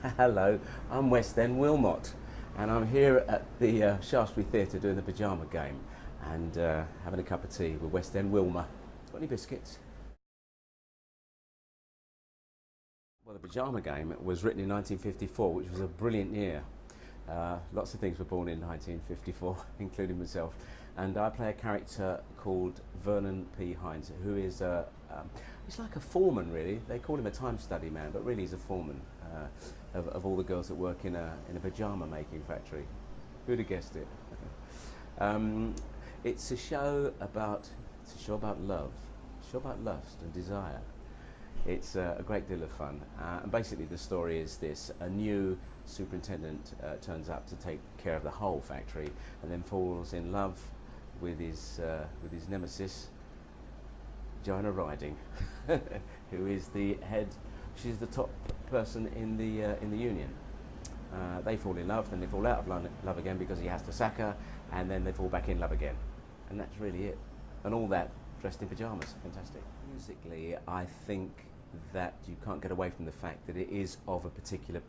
Hello, I'm West End Wilmot, and I'm here at the Shaftesbury Theatre doing the Pajama Game and having a cup of tea with West End Wilma. Got any biscuits? Well, the Pajama Game was written in 1954, which was a brilliant year. Lots of things were born in 1954, including myself. And I play a character called Vernon Hines, who is he's like a foreman, really. They call him a time study man, but really he's a foreman of all the girls that work in a pajama making factory. Who'd have guessed it? It's a show about love, a show about lust and desire. It's a great deal of fun, and basically the story is this: a new superintendent turns up to take care of the whole factory, and then falls in love with his nemesis, Joanna Riding, who is the head. She's the top person in the union. They fall in love, then they fall out of love again because he has to sack her, and then they fall back in love again, and that's really it. And all that dressed in pajamas. Fantastic. Musically, I think that you can't get away from the fact that it is of a particular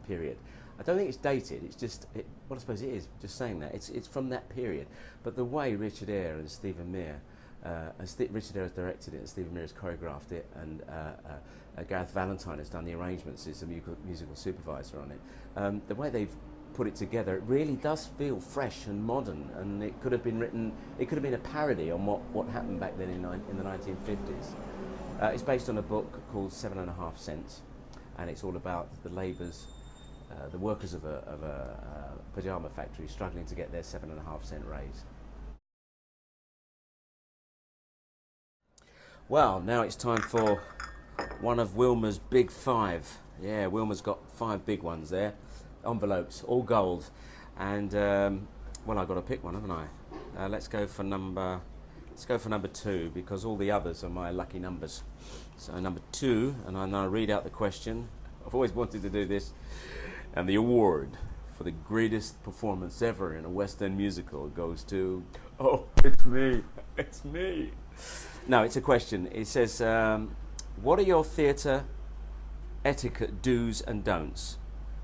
period. I don't think it's dated. It's just, well, I suppose it is. Just saying that it's from that period. But the way Richard Eyre and Stephen Mear, Richard Eyre has directed it, and Stephen Mear has choreographed it, and Gareth Valentine has done the arrangements. He's a musical supervisor on it. The way they've put it together, it really does feel fresh and modern, and it could have been written. It could have been a parody on what happened back then in the 1950s. It's based on a book called 7.5 Cents, and it's all about the labourers, the workers of a pajama factory struggling to get their 7.5 cent raise. Well, now it's time for one of Wilma's big five. Yeah, Wilma's got 5 big ones there, envelopes, all gold, and well, I've got to pick one, haven't I? Let's go for number 2, because all the others are my lucky numbers. So number 2, and I now read out the question. I've always wanted to do this. And the award for the greatest performance ever in a West End musical goes to... Oh, it's me. It's me. No, it's a question. It says, what are your theatre etiquette do's and don'ts?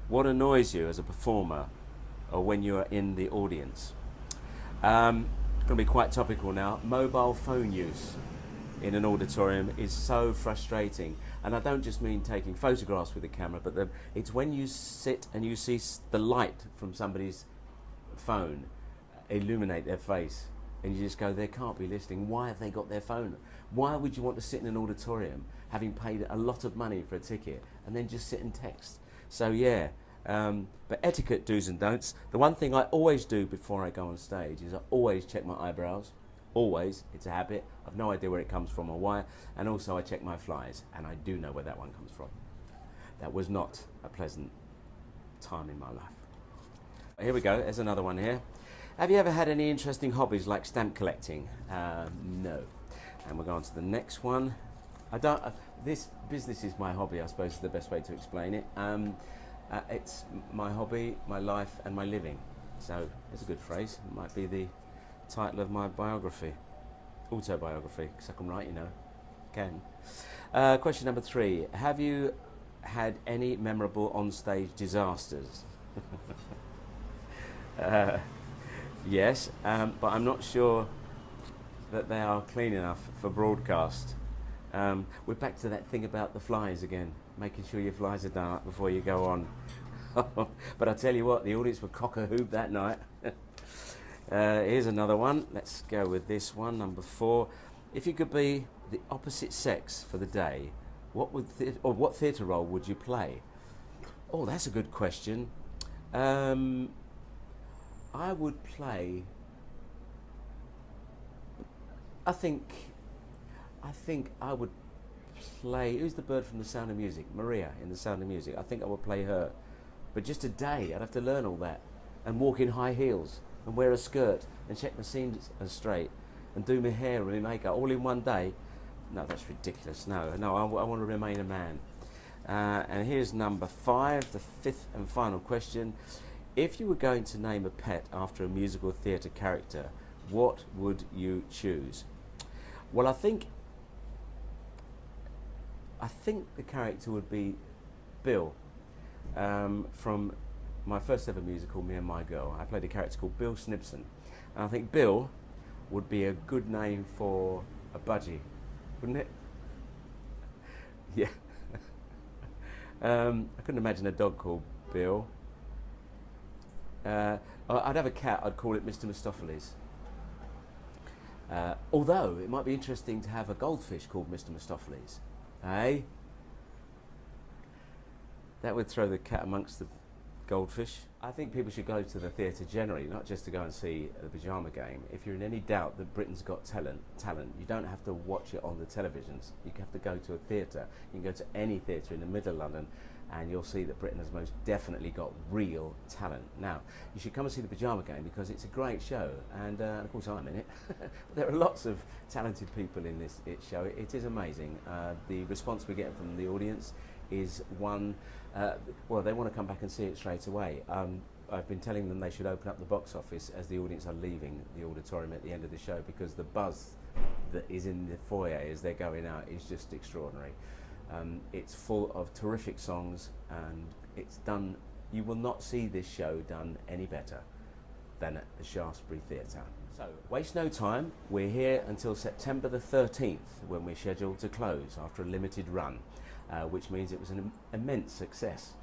What annoys you as a performer or when you are in the audience? Going to be quite topical now. Mobile phone use in an auditorium is so frustrating, and I don't just mean taking photographs with the camera, but it's when you sit and you see the light from somebody's phone illuminate their face, and you just go, they can't be listening. Why have they got their phone? Why would you want to sit in an auditorium having paid a lot of money for a ticket and then just sit and text? So yeah. But etiquette do's and don'ts. The one thing I always do before I go on stage is I always check my eyebrows. Always. It's a habit. I've no idea where it comes from or why. And also I check my flies, and I do know where that one comes from. That was not a pleasant time in my life. Here we go. There's another one here. Have you ever had any interesting hobbies like stamp collecting? No. And we'll go on to the next one. This business is my hobby, I suppose is the best way to explain it. It's my hobby, my life, and my living. So it's a good phrase. It might be the title of my biography, autobiography, because I can write, you know. Can. Question number 3. Have you had any memorable on-stage disasters? Yes, but I'm not sure that they are clean enough for broadcast. We're back to that thing about the flies again, making sure your flies are done up before you go on. But I tell you what, the audience were cock-a-hoop that night. Here's another one. Let's go with this one, number 4. If you could be the opposite sex for the day, what theatre role would you play? Oh, that's a good question. I would play... I think I would play... Who's the bird from The Sound of Music? Maria in The Sound of Music. I think I would play her. But just a day, I'd have to learn all that. And walk in high heels. And wear a skirt. And check my seams are straight. And do my hair and my makeup all in one day. No, that's ridiculous. No, I want to remain a man. And here's number 5, the 5th and final question. If you were going to name a pet after a musical theatre character, what would you choose? Well, I think the character would be Bill, from my first ever musical, Me and My Girl. I played a character called Bill Snibson. And I think Bill would be a good name for a budgie, wouldn't it? Yeah. I couldn't imagine a dog called Bill. I'd have a cat, I'd call it Mr. Mistopheles. Although it might be interesting to have a goldfish called Mr. Mistopheles. Eh? That would throw the cat amongst the goldfish. I think people should go to the theatre generally, not just to go and see the Pajama Game. If you're in any doubt that Britain's got talent, you don't have to watch it on the televisions. You have to go to a theatre. You can go to any theatre in the middle of London and you'll see that Britain has most definitely got real talent. Now, you should come and see the Pajama Game because it's a great show, and of course I'm in it. There are lots of talented people in this show. It is amazing. The response we get from the audience is one, well, they want to come back and see it straight away. I've been telling them they should open up the box office as the audience are leaving the auditorium at the end of the show, because the buzz that is in the foyer as they're going out is just extraordinary. It's full of terrific songs, and it's done. You will not see this show done any better than at the Shaftesbury Theatre. So, waste no time. We're here until September the 13th, when we're scheduled to close after a limited run, which means it was an immense success.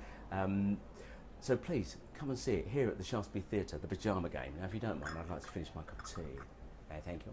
So please, come and see it here at the Shaftesbury Theatre, the Pajama Game. Now, if you don't mind, I'd like to finish my cup of tea. Thank you.